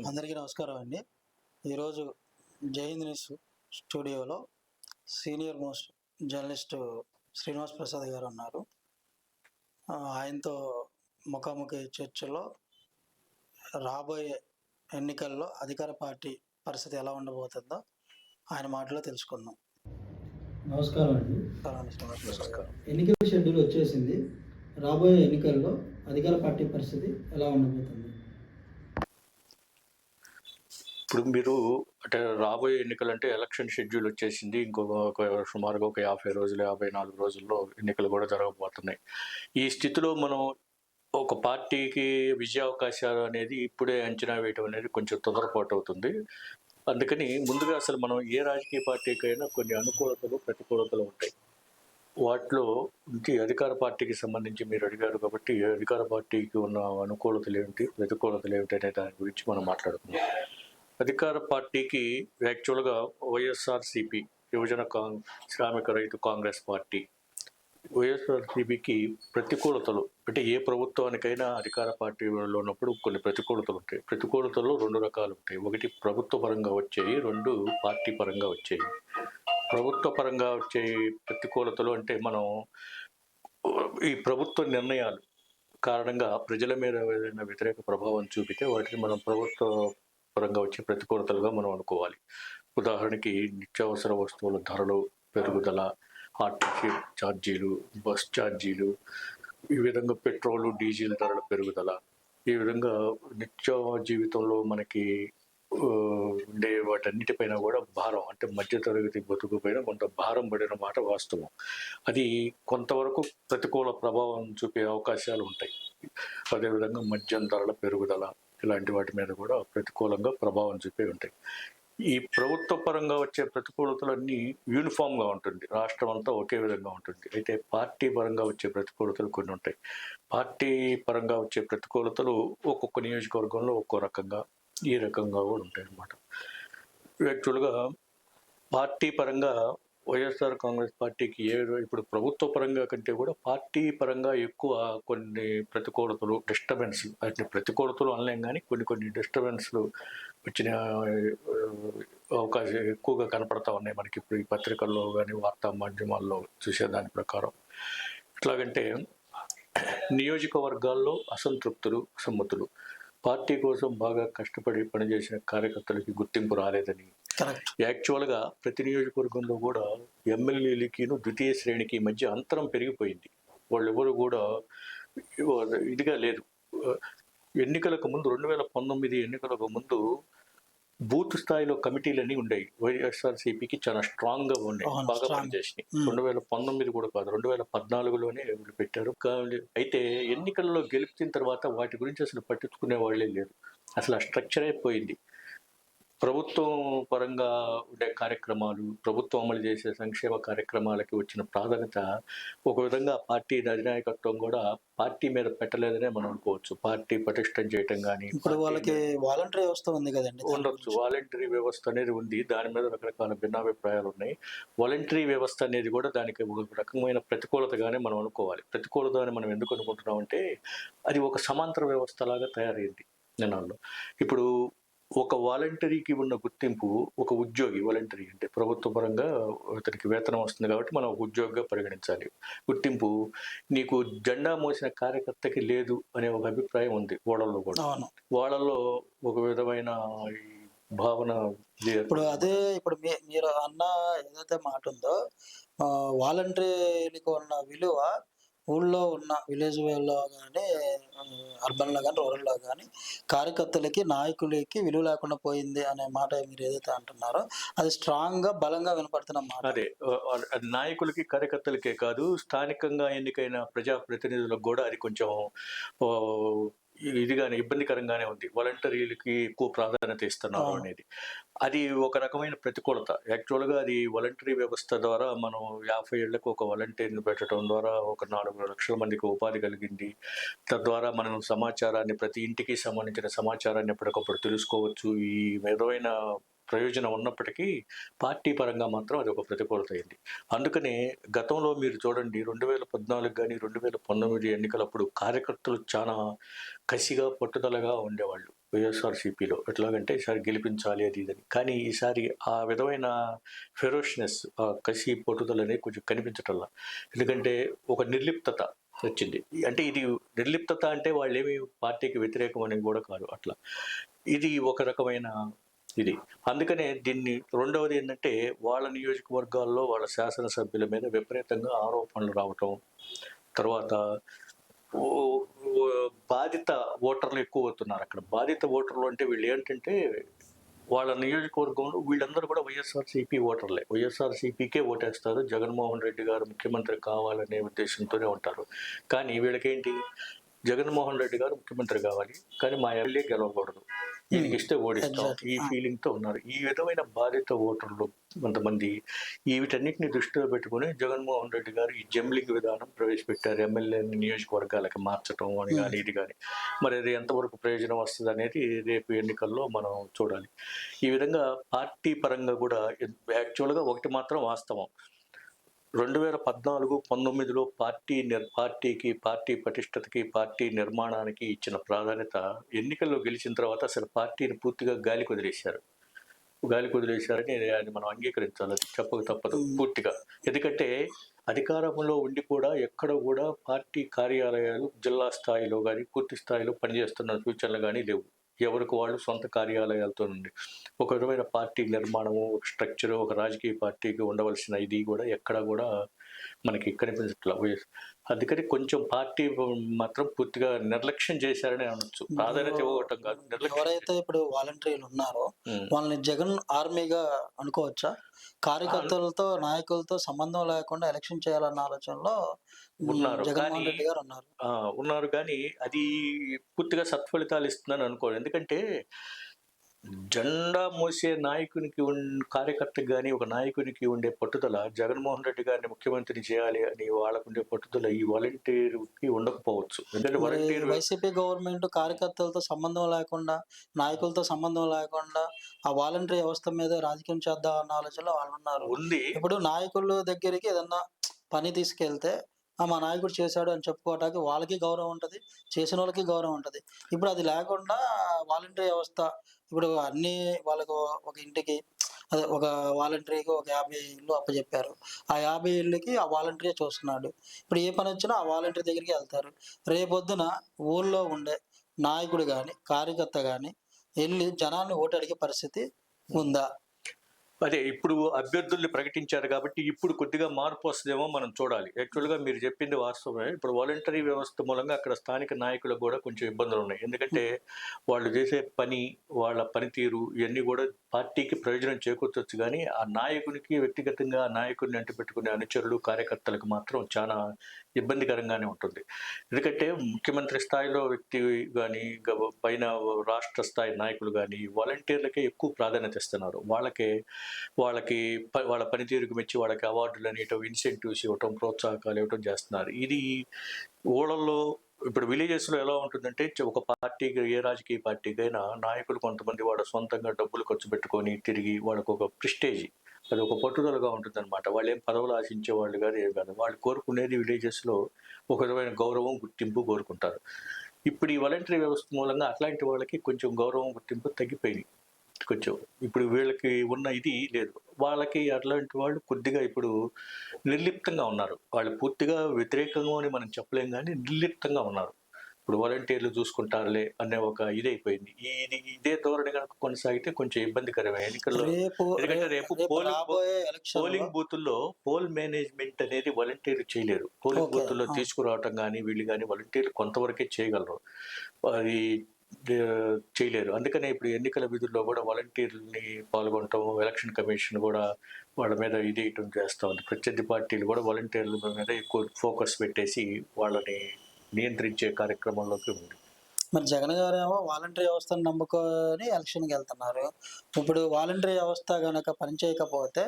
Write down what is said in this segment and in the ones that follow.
అందరికీ నమస్కారం అండి. ఈరోజు జై హింద్ న్యూస్ స్టూడియోలో senior most journalist Srinivas Prasad గారు ఉన్నారు. ఆయనతో ముఖాముఖి చర్చలో రాబోయే ఎన్నికల్లో అధికార పార్టీ పరిస్థితి ఎలా ఉండబోతుందో ఆయన మాటలో తెలుసుకుందాం. నమస్కారం అండి. శ్రీనివాస్ ప్రసాద్ గారు. ఎన్నికల షెడ్యూల్ వచ్చేసింది. రాబోయే ఎన్నికల్లో అధికార పార్టీ పరిస్థితి ఎలా ఉండబోతుంది? ఇప్పుడు మీరు అంటే రాబోయే ఎన్నికలు అంటే ఎలక్షన్ షెడ్యూల్ వచ్చేసింది. సుమారుగా ఒక 50 రోజులు 54 రోజుల్లో ఎన్నికలు కూడా జరగబోతున్నాయి. ఈ స్థితిలో మనం ఒక పార్టీకి విజయావకాశాలు అనేది ఇప్పుడే అంచనా వేయటం అనేది కొంచెం తొందరపాటు అవుతుంది. అందుకని ముందుగా అసలు మనం ఏ రాజకీయ పార్టీకైనా కొన్ని అనుకూలతలు ప్రతికూలతలు ఉంటాయి. వాటిలో అధికార పార్టీకి సంబంధించి మీరు అడిగారు కాబట్టి అధికార పార్టీకి ఉన్న అనుకూలతలు ఏమిటి, ప్రతికూలతలు ఏమిటి అనే దాని గురించి మనం మాట్లాడుకుందాం. అధికార పార్టీకి యాక్చువల్గా వైఎస్ఆర్సీపీ యువజన శ్రామిక రైతు కాంగ్రెస్ పార్టీ, వైఎస్ఆర్సీపీకి ప్రతికూలతలు అంటే ఏ ప్రభుత్వానికైనా అధికార పార్టీలో ఉన్నప్పుడు కొన్ని ప్రతికూలతలు ఉంటాయి. ప్రతికూలతలు 2 రకాలు ఉంటాయి. ఒకటి ప్రభుత్వ పరంగా వచ్చేవి, 2 పార్టీ పరంగా వచ్చేవి. ప్రభుత్వ పరంగా వచ్చే ప్రతికూలతలు అంటే మనం ఈ ప్రభుత్వ నిర్ణయాలు కారణంగా ప్రజల మీద ఏదైనా వ్యతిరేక ప్రభావం చూపితే వాటిని మనం ప్రభుత్వ పరంగా వచ్చే ప్రతికూలతలుగా మనం అనుకోవాలి. ఉదాహరణకి నిత్యావసర వస్తువుల ధరలు పెరుగుదల, ఆర్టీసీ ఛార్జీలు, బస్ ఛార్జీలు, ఈ విధంగా పెట్రోలు డీజిల్ ధరల పెరుగుదల, ఈ విధంగా నిత్య జీవితంలో మనకి ఉండే వాటన్నిటిపైన కూడా భారం అంటే మధ్యతరగతి బతుకుపైన కొంత భారం పడిన మాట వాస్తవం. అది కొంతవరకు ప్రతికూల ప్రభావం చూపే అవకాశాలు ఉంటాయి. అదేవిధంగా మద్యం ధరల పెరుగుదల ఇలాంటి వాటి మీద కూడా ప్రతికూలంగా ప్రభావం చూపే ఉంటాయి. ఈ ప్రభుత్వ పరంగా వచ్చే ప్రతికూలతలన్నీ యూనిఫామ్గా ఉంటుంది, రాష్ట్రం అంతా ఒకే విధంగా ఉంటుంది. అయితే పార్టీ పరంగా వచ్చే ప్రతికూలతలు కొన్ని ఉంటాయి. పార్టీ పరంగా వచ్చే ప్రతికూలతలు ఒక్కొక్క నియోజకవర్గంలో ఒక్కో రకంగా ఈ రకంగా కూడా ఉంటాయి అన్నమాట. యాక్చువల్గా పార్టీ పరంగా వైఎస్ఆర్ కాంగ్రెస్ పార్టీకి ఇప్పుడు ప్రభుత్వ పరంగా కంటే కూడా పార్టీ పరంగా ఎక్కువ కొన్ని ప్రతికూలతలు, డిస్టర్బెన్స్లు, అంటే ప్రతికూలతలు అనలేం కానీ కొన్ని డిస్టర్బెన్స్లు వచ్చిన అవకాశం ఎక్కువగా కనపడతా ఉన్నాయి మనకి ఇప్పుడు ఈ పత్రికల్లో కానీ వార్తా మాధ్యమాల్లో చూసేదాని ప్రకారం. ఎట్లాగంటే నియోజకవర్గాల్లో అసంతృప్తులు, అసమ్మతులు, పార్టీ కోసం బాగా కష్టపడి పనిచేసిన కార్యకర్తలకి గుర్తింపు రాలేదని, యాక్చువల్గా ప్రతి నియోజకవర్గంలో కూడా ఎమ్మెల్యేలకి ద్వితీయ శ్రేణికి మధ్య అంతరం పెరిగిపోయింది. వాళ్ళెవరు కూడా ఇదిగా లేదు. ఎన్నికలకు ముందు 2019 ఎన్నికలకు ముందు బూత్ స్థాయిలో కమిటీలన్నీ ఉండేవి. వైఎస్ఆర్సీపీకి చాలా స్ట్రాంగ్గా ఉన్నాయి, బాగా పనిచేసినాయి. 2019 కూడా కాదు, 2014లోనే పెట్టారు. అయితే ఎన్నికల్లో గెలిచిన తర్వాత వాటి గురించి అసలు పట్టించుకునే వాళ్ళే లేరు. అసలు ఆ స్ట్రక్చరే పోయింది. ప్రభుత్వం పరంగా ఉండే కార్యక్రమాలు, ప్రభుత్వం అమలు చేసే సంక్షేమ కార్యక్రమాలకి వచ్చిన ప్రాధాన్యత ఒక విధంగా పార్టీ అధినాయకత్వం కూడా పార్టీ మీద పెట్టలేదనే మనం అనుకోవచ్చు. పార్టీ పటిష్టం చేయటం కానీ, ఇప్పుడు వాళ్ళకి వాలంటరీ వ్యవస్థ ఉంది కదండి, ఉండొచ్చు. వాలంటరీ వ్యవస్థ అనేది ఉంది, దాని మీద రకరకాల భిన్నాభిప్రాయాలు ఉన్నాయి. వాలంటరీ వ్యవస్థ అనేది కూడా దానికి ఒక రకమైన ప్రతికూలతగానే మనం అనుకోవాలి. ప్రతికూలత అని మనం ఎందుకు అనుకుంటున్నాం అంటే అది ఒక సమాంతర వ్యవస్థ లాగా తయారైంది జనాల్లో. ఇప్పుడు ఒక వాలంటరీకి ఉన్న గుర్తింపు ఒక ఉద్యోగి, వాలంటరీ అంటే ప్రభుత్వ పరంగా అతనికి వేతనం వస్తుంది కాబట్టి మనం ఒక ఉద్యోగిగా పరిగణించాలి. గుర్తింపు నీకు జెండా మోసిన కార్యకర్తకి లేదు అనే ఒక అభిప్రాయం ఉంది వాళ్ళల్లో కూడా. వాళ్ళల్లో ఒక విధమైన భావన. ఇప్పుడు మీరు అన్న ఏదైతే మాట ఉందో, వాలంటరీకి ఉన్న విలువ ఊళ్ళో ఉన్న విలేజ్లో కానీ, అర్బన్లో కానీ, రూరల్లో కానీ కార్యకర్తలకి, నాయకులకి విలువ లేకుండా పోయింది అనే మాట మీరు ఏదైతే అంటున్నారో అది స్ట్రాంగ్గా, బలంగా వినపడుతున్న మాట. అదే నాయకులకి, కార్యకర్తలకే కాదు, స్థానికంగా ఎన్నికైన ప్రజాప్రతినిధులకు కూడా అది కొంచెం ఇదిగానే ఇబ్బందికరంగానే ఉంది. వాలంటరీలకి ఎక్కువ ప్రాధాన్యత ఇస్తున్నారు అనేది అది ఒక రకమైన ప్రతికూలత. యాక్చువల్గా అది వాలంటరీ వ్యవస్థ ద్వారా మనం 50 ఏళ్లకు ఒక వాలంటీర్ని పెట్టడం ద్వారా ఒక 4 లక్షల మందికి ఉపాధి కలిగింది. తద్వారా మనం సమాచారాన్ని, ప్రతి ఇంటికి సంబంధించిన సమాచారాన్ని ఎప్పటికప్పుడు తెలుసుకోవచ్చు. ఈ విధమైన ప్రయోజనం ఉన్నప్పటికీ పార్టీ పరంగా మాత్రం అది ఒక ప్రతికూలత అయింది. అందుకనే గతంలో మీరు చూడండి 2014 కానీ 2019 ఎన్నికలప్పుడు కార్యకర్తలు చాలా కసిగా, పట్టుదలగా ఉండేవాళ్ళు. వైఎస్ఆర్సీపీలో. ఎట్లాగంటే ఈసారి గెలిపించాలి అది ఇదని. కానీ ఈసారి ఆ విధమైన ఫెరోషియస్, ఆ కసి పట్టుదల అనేది కొంచెం కనిపించటంలా. ఎందుకంటే ఒక నిర్లిప్తత వచ్చింది. అంటే ఇది నిర్లిప్తత అంటే వాళ్ళేమి పార్టీకి వ్యతిరేకం అనేది కూడా కాదు అట్లా. ఇది ఒక రకమైన ఇది. అందుకనే దీన్ని రెండవది ఏంటంటే వాళ్ళ నియోజకవర్గాల్లో వాళ్ళ శాసనసభ్యుల మీద విపరీతంగా ఆరోపణలు రావటం. తర్వాత బాధిత ఓటర్లు ఎక్కువ అవుతున్నారు అక్కడ. బాధిత ఓటర్లు అంటే వీళ్ళు ఏంటంటే వాళ్ళ నియోజకవర్గంలో వీళ్ళందరూ కూడా వైఎస్ఆర్సీపీ ఓటర్లే. వైఎస్ఆర్సీపీకే ఓటేస్తారు. జగన్మోహన్ రెడ్డి గారు ముఖ్యమంత్రి కావాలనే ఉద్దేశంతోనే ఉంటారు. కానీ వీళ్ళకేంటి, జగన్మోహన్ రెడ్డి గారు ముఖ్యమంత్రి కావాలి, కానీ మా ఎమ్మెల్యే గెలవకూడదు, ఈయనకి ఇస్తే ఓడిస్తాం, ఈ ఫీలింగ్తో ఉన్నారు. ఈ విధమైన బాధిత ఓటర్లు కొంతమంది వీటన్నిటిని దృష్టిలో పెట్టుకుని జగన్మోహన్ రెడ్డి గారు ఈ జంబ్లింగ్ విధానం ప్రవేశపెట్టారు. ఎమ్మెల్యే నియోజకవర్గాలకి మార్చడం అని కానీ ఇది కానీ. మరి అది ఎంతవరకు ప్రయోజనం వస్తుంది అనేది రేపు ఎన్నికల్లో మనం చూడాలి. ఈ విధంగా పార్టీ పరంగా కూడా యాక్చువల్గా ఒకటి మాత్రం వాస్తవం, 2014-19లో పార్టీకి, పార్టీ పటిష్టతకి, పార్టీ నిర్మాణానికి ఇచ్చిన ప్రాధాన్యత ఎన్నికల్లో గెలిచిన తర్వాత అసలు పార్టీని పూర్తిగా గాలికి వదిలేశారని అది మనం అంగీకరించాలి. అది చెప్పక తప్పదు పూర్తిగా. ఎందుకంటే అధికారంలో ఉండి కూడా ఎక్కడ కూడా పార్టీ కార్యాలయాలు జిల్లా స్థాయిలో కానీ పూర్తి స్థాయిలో పనిచేస్తున్న సూచనలు కానీ లేవు. ఎవరికి వాళ్ళు సొంత కార్యాలయాలతో ఉంది. ఒక విధమైన పార్టీ నిర్మాణము, ఒక స్ట్రక్చరు, ఒక రాజకీయ పార్టీకి ఉండవలసిన ఇది కూడా ఎక్కడ కూడా మనకి కనిపించట్లా. అందుకని కొంచెం పార్టీ మాత్రం పూర్తిగా నిర్లక్ష్యం చేశారని అనొచ్చు. ప్రాధాన్యత ఇవ్వటం కాదు, ఎవరైతే ఇప్పుడు వాలంటీర్లు ఉన్నారో వాళ్ళని జగన్ ఆర్మీగా అనుకోవచ్చా? కార్యకర్తలతో నాయకులతో సంబంధం లేకుండా ఎలక్షన్ చేయాలన్న ఆలోచనలో ఉన్నారు. జగన్మోహన్ రెడ్డి గారు ఉన్నారు కానీ అది పూర్తిగా సత్ఫలితాలు ఇస్తుందని అనుకోరు. ఎందుకంటే జెండా మోసే నాయకునికి కార్యకర్తకి కానీ ఒక నాయకునికి ఉండే పట్టుదల, జగన్మోహన్ రెడ్డి గారిని ముఖ్యమంత్రిని చేయాలి అని వాళ్ళకుండే పట్టుదల ఈ వాలంటీర్కి ఉండకపోవచ్చు. ఎందుకంటే వాలంటీర్ వైసీపీ గవర్నమెంట్ కార్యకర్తలతో సంబంధం లేకుండా, నాయకులతో సంబంధం లేకుండా ఆ వాలంటీర్ వ్యవస్థ మీద రాజకీయం చేద్దాం అన్న ఆలోచనలో వాళ్ళు ఉన్నారు. ఉంది. ఇప్పుడు నాయకుల దగ్గరికి ఏదన్నా పని తీసుకెళ్తే మా నాయకుడు చేశాడు అని చెప్పుకోవటానికి వాళ్ళకి గౌరవం ఉంటుంది, చేసిన వాళ్ళకి గౌరవం ఉంటుంది. ఇప్పుడు అది లేకుండా వాలంటీర్ వ్యవస్థ ఇప్పుడు అన్ని వాళ్ళకు ఒక ఇంటికి అదే ఒక వాలంటీర్కి ఒక 50 ఇళ్ళు అప్పచెప్పారు. ఆ 50 ఇళ్ళకి ఆ వాలంటీరే చూస్తున్నాడు. ఇప్పుడు ఏ పని వచ్చినా ఆ వాలంటీర్ దగ్గరికి వెళ్తారు. రేపొద్దున ఊళ్ళో ఉండే నాయకుడు కానీ కార్యకర్త కానీ వెళ్ళి జనాన్ని ఓటు అడిగే పరిస్థితి ఉందా? అదే ఇప్పుడు అభ్యర్థుల్ని ప్రకటించారు కాబట్టి ఇప్పుడు కొద్దిగా మార్పు వస్తుందేమో మనం చూడాలి. యాక్చువల్గా మీరు చెప్పింది వాస్తవమే. ఇప్పుడు వాలంటరీ వ్యవస్థ మూలంగా అక్కడ స్థానిక నాయకులకు కూడా కొంచెం ఇబ్బందులు ఉన్నాయి. ఎందుకంటే వాళ్ళు చేసే పని, వాళ్ళ పనితీరు ఇవన్నీ కూడా పార్టీకి ప్రయోజనం చేకూర్చొచ్చు, కానీ ఆ నాయకునికి వ్యక్తిగతంగా ఆ నాయకుడిని అంటిపెట్టుకునే అనుచరులు, కార్యకర్తలకు మాత్రం చాలా ఇబ్బందికరంగానే ఉంటుంది. ఎందుకంటే ముఖ్యమంత్రి స్థాయిలో వ్యక్తి కానీ పైన రాష్ట్ర స్థాయి నాయకులు కానీ వాలంటీర్లకే ఎక్కువ ప్రాధాన్యత ఇస్తున్నారు. వాళ్ళకి వాళ్ళ పనితీరుకు మెచ్చి వాళ్ళకి అవార్డులు అనేటో, ఇన్సెంటివ్స్ ఇవ్వటం, ప్రోత్సాహకాలు ఇవ్వటం చేస్తున్నారు. ఇది ఊళ్ళల్లో ఇప్పుడు విలేజెస్లో ఎలా ఉంటుందంటే ఒక పార్టీకి, ఏ రాజకీయ పార్టీకైనా నాయకులు కొంతమంది వాళ్ళ సొంతంగా డబ్బులు ఖర్చు పెట్టుకొని తిరిగి వాళ్ళకు ఒక ప్రిస్టేజ్, అది ఒక పట్టుదలగా ఉంటుంది అనమాట. వాళ్ళు ఏం పదవులు ఆశించే వాళ్ళు కాదు, ఏం కాదు. వాళ్ళు కోరుకునేది విలేజెస్లో ఒక విధమైన గౌరవం, గుర్తింపు కోరుకుంటారు. ఇప్పుడు ఈ వాలంటరీ వ్యవస్థ మూలంగా అట్లాంటి వాళ్ళకి కొంచెం గౌరవం, గుర్తింపు తగ్గిపోయింది కొంచెం. ఇప్పుడు వీళ్ళకి ఉన్న ఇది లేదు. వాళ్ళకి అట్లాంటి వాళ్ళు కొద్దిగా ఇప్పుడు నిర్లిప్తంగా ఉన్నారు. వాళ్ళు పూర్తిగా వ్యతిరేకంగా అని మనం చెప్పలేం, కానీ నిర్లిప్తంగా ఉన్నారు. ఇప్పుడు వాలంటీర్లు చూసుకుంటారులే అనే ఒక ఇదైపోయింది. ఇదే ధోరణి కనుక కొనసాగితే కొంచెం ఇబ్బందికరమే ఎన్నికల్లో. ఎందుకంటే రేపు పోలింగ్ బూతుల్లో పోల్ మేనేజ్మెంట్ అనేది వాలంటీర్లు చేయలేరు. పోలింగ్ బూతుల్లో తీసుకురావటం కానీ వీళ్ళు కానీ వాలంటీర్లు కొంతవరకే చేయగలరు, అది చేయలేరు. అందుకనే ఇప్పుడు ఎన్నికల విధుల్లో కూడా వాలంటీర్లని పాల్గొనటం, ఎలక్షన్ కమిషన్ కూడా వాళ్ళ మీద ఇదేయటం చేస్తూ ఉంది. ప్రత్యర్థి పార్టీలు కూడా వాలంటీర్ల మీద ఎక్కువ ఫోకస్ పెట్టేసి వాళ్ళని నియంత్రించే కార్యక్రమంలోకి ఉంది. మరి జగన్ గారు ఏమో వాలంటరీ వ్యవస్థను నమ్ముకొని ఎలక్షన్కి వెళ్తున్నారు. ఇప్పుడు వాలంటరీ వ్యవస్థ కనుక పనిచేయకపోతే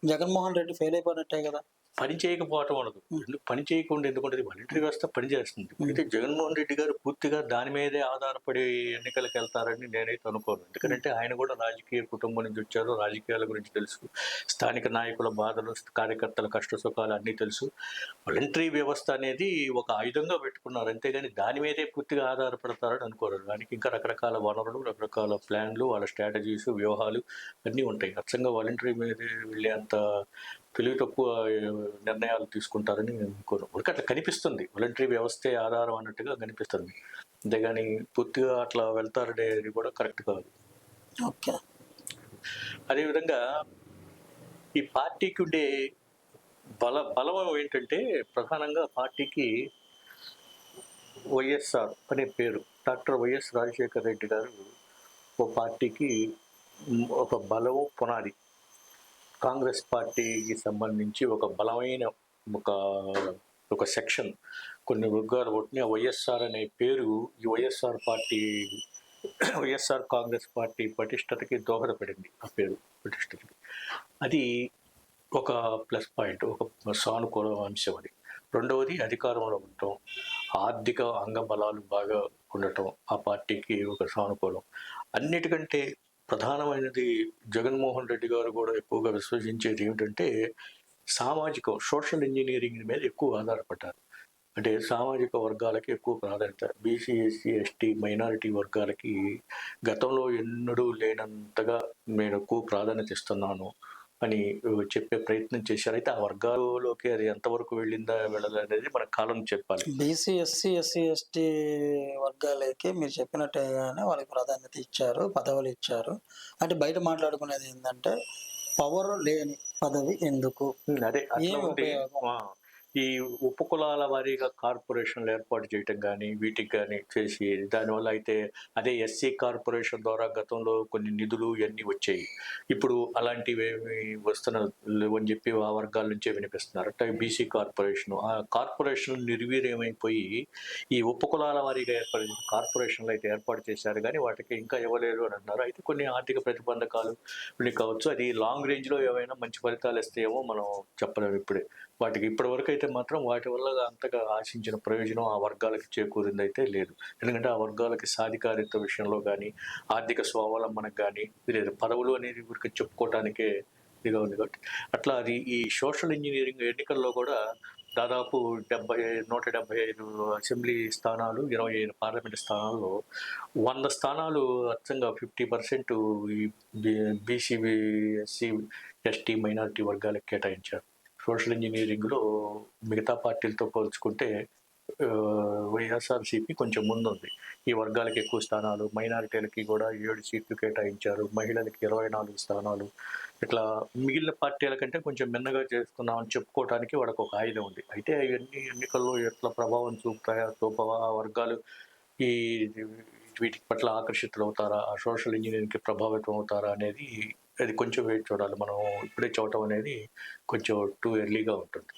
జగన్మోహన్ రెడ్డి ఫెయిల్ అయిపోయినట్టే కదా. పని చేయకపోవటం ఉండదు. ఎందుకు పని చేయకుండా ఎందుకుంటది? వాలంటరీ వ్యవస్థ పని చేస్తుంది. అయితే జగన్మోహన్ రెడ్డి గారు పూర్తిగా దాని మీదే ఆధారపడి ఎన్నికలకు వెళ్తారని నేనైతే అనుకోను. ఎందుకంటే ఆయన కూడా రాజకీయ కుటుంబం నుంచి వచ్చారు. రాజకీయాల గురించి తెలుసు. స్థానిక నాయకుల బాధలు, కార్యకర్తల కష్ట సుఖాలు అన్నీ తెలుసు. వాలంటరీ వ్యవస్థ అనేది ఒక ఆయుధంగా పెట్టుకున్నారు. అంతేగాని దాని మీదే పూర్తిగా ఆధారపడతారని అనుకోరు. దానికి ఇంకా రకరకాల వనరులు, రకరకాల ప్లాన్లు, వాళ్ళ స్ట్రాటజీస్, వ్యూహాలు అన్నీ ఉంటాయి. అచ్చంగా వాలంటరీ మీద వెళ్ళే అంత తెలివి తక్కువ నిర్ణయాలు తీసుకుంటారని నేను అనుకోను. ఊరికే అట్లా కనిపిస్తుంది. వాలంటరీ వ్యవస్థే ఆధారం అన్నట్టుగా కనిపిస్తుంది. అంతేగాని పూర్తిగా అట్లా వెళ్తారనేది కూడా కరెక్ట్ కాదు. ఓకే. అదేవిధంగా ఈ పార్టీకి ఉండే బలం ఏంటంటే ప్రధానంగా పార్టీకి వైఎస్ఆర్ అనే పేరు, డాక్టర్ వైఎస్ రాజశేఖర రెడ్డి గారు ఓ పార్టీకి ఒక బలము పునాది. కాంగ్రెస్ పార్టీకి సంబంధించి ఒక బలమైన ఒక సెక్షన్, కొన్ని వర్గాలు పుట్టిన వైఎస్ఆర్ అనే పేరు ఈ వైఎస్ఆర్ కాంగ్రెస్ పార్టీ పటిష్టతకి దోహదపడింది. ఆ పేరు పటిష్టతకి అది ఒక ప్లస్ పాయింట్, ఒక సానుకూల అంశం అది. రెండవది అధికారంలో ఉండటం, ఆర్థిక అంగబలాలు బాగా ఉండటం ఆ పార్టీకి ఒక సానుకూలం. అన్నిటికంటే ప్రధానమైనది జగన్మోహన్ రెడ్డి గారు కూడా ఎక్కువగా విశ్వసించేది ఏమిటంటే సోషల్ ఇంజనీరింగ్ మీద ఎక్కువ ఆధారపడ్డారు. అంటే సామాజిక వర్గాలకి ఎక్కువ ప్రాధాన్యత. బీసీ, ఎస్సీ, ఎస్టీ, మైనారిటీ వర్గాలకి గతంలో ఎన్నడూ లేనంతగా నేను ఎక్కువ ప్రాధాన్యత ఇస్తున్నాను అని చెప్పే ప్రయత్నం చేశారు. అయితే ఆ వర్గాల్లోకి అది ఎంతవరకు వెళ్ళలేదు మన కాలం చెప్పాలి. బీసీ, ఎస్సీ, ఎస్టీ వర్గాలకి మీరు చెప్పినట్టుగానే వాళ్ళకి ప్రాధాన్యత ఇచ్చారు, పదవులు ఇచ్చారు. అంటే బయట మాట్లాడుకునేది ఏంటంటే పవర్ లేని పదవి ఎందుకు, అదే అట్లా ఏం ఉంది. ఉపయోగం? ఈ ఉపకులాల వారీగా కార్పొరేషన్లు ఏర్పాటు చేయటం కానీ వీటికి కానీ చేసి దానివల్ల అయితే అదే ఎస్సీ కార్పొరేషన్ ద్వారా గతంలో కొన్ని నిధులు ఇవన్నీ వచ్చాయి. ఇప్పుడు అలాంటివి ఏమి వస్తున్నాయని చెప్పి ఆ వర్గాల నుంచే వినిపిస్తున్నారు. అంటే బీసీ కార్పొరేషన్, ఆ కార్పొరేషన్ నిర్వీర్యమైపోయి ఈ ఉపకులాల వారీగా ఏర్పడిన కార్పొరేషన్లు అయితే ఏర్పాటు చేశారు కానీ వాటికి ఇంకా ఇవ్వలేదు అని అన్నారు. అయితే కొన్ని ఆర్థిక ప్రతిబంధకాలు కావచ్చు. అది లాంగ్ రేంజ్లో ఏమైనా మంచి ఫలితాలు ఇస్తాయేమో మనం చెప్పలేము ఇప్పుడే. వాటికి ఇప్పటి వరకు అయితే మాత్రం వాటి వల్ల అంతగా ఆశించిన ప్రయోజనం ఆ వర్గాలకి చేకూరింది అయితే లేదు. ఎందుకంటే ఆ వర్గాలకి సాధికారిత విషయంలో కానీ, ఆర్థిక స్వావలంబనకు కానీ లేదు. పదవులు అనేది ఊరికి చెప్పుకోవటానికే ఇదిగా ఉంది. కాబట్టి అట్లా అది ఈ సోషల్ ఇంజనీరింగ్ ఎన్నికల్లో కూడా దాదాపు 175 అసెంబ్లీ స్థానాలు, 25 పార్లమెంట్ స్థానాల్లో 100 స్థానాలు అచ్చంగా 50% ఈ బీసీ, ఎస్సీ, ఎస్టీ, మైనారిటీ వర్గాలకు కేటాయించారు. సోషల్ ఇంజనీరింగ్లో మిగతా పార్టీలతో పోల్చుకుంటే వైఎస్ఆర్సీపీ కొంచెం ముందుంది. ఈ వర్గాలకు ఎక్కువ స్థానాలు, మైనారిటీలకి కూడా 7 సీట్లు కేటాయించారు, మహిళలకి 24 స్థానాలు. ఇట్లా మిగిలిన పార్టీల కంటే కొంచెం మిన్నగా చేస్తున్నామని చెప్పుకోవడానికి వాళ్ళకు ఒక ఆయుధం ఉంది. అయితే ఇవన్నీ ఎన్నికల్లో ఎట్లా ప్రభావం చూపవా, ఆ వర్గాలు ఈ వీటి పట్ల ఆకర్షితులు అవుతారా, ఆ సోషల్ ఇంజనీరింగ్కి ప్రభావితం అవుతారా అనేది అది కొంచెం వెయిట్ చూడాలి. మనం ఇప్పుడే చూడటం అనేది కొంచెం టూ ఎర్లీగా ఉంటుంది.